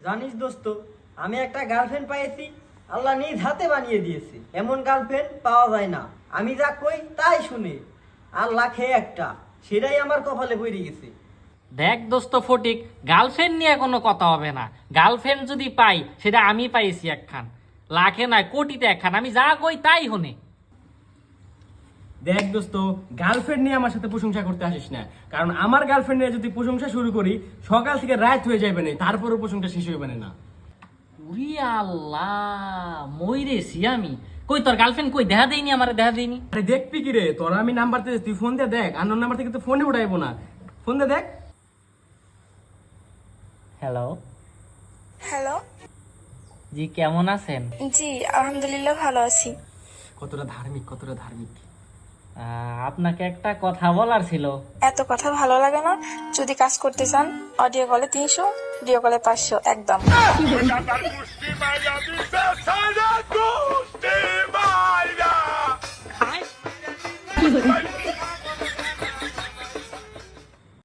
জানিস দোস্ত, আমি একটা গার্লফ্রেন্ড পাইছি, আল্লাহ নিজ হাতে বানিয়ে দিয়েছে। এমন গার্লফ্রেন্ড পাওয়া যায় না। আমি যা কই তাই শুনে, আর লাখে একটা, সেটাই আমার কপালে পড়ে গেছে। দেখ দোস্ত ফটিক, গার্লফ্রেন্ড নিয়ে কোনো কথা হবে না। গার্লফ্রেন্ড যদি পাই সেটা আমি পাইছি একখান, লাখে নয় কোটিতে একখান। আমি যা কই তাই হনে। দেখ দোস্ত, গার্লফ্রেন্ড নিয়ে আমার সাথে প্রশংসা করতে আসিস না, কারণ আমার গার্লফ্রেন্ড নিয়ে যদি প্রশংসা শুরু করি সকাল থেকে রাত হয়ে যাবে না, তারপরও প্রশংসা শেষ হইবে না। উরি আল্লাহ, মইরেছি আমি। কই তোর গার্লফ্রেন্ড কই? দেখা দেয়নি, আমার দেখা দেয়নি। আরে দেখবি কি রে, তোরা আমি নাম্বার দিতে, তুই ফোন দিয়ে দেখ। আননোন নাম্বার থেকে তো ফোনে উঠাইবো না, ফোন দিয়ে দেখ। Hello, hello. জি কেমন আছেন? জি আলহামদুলিল্লাহ ভালো আছি। কতটা ধার্মিক, কতটা ধার্মিক। আপনাকে একটা কথা বলার ছিল। এত কথা ভালো লাগে না। যদি কাজ করতে চান অডিও কলে 300, ভিডিও কলে 500 একদম। Ay.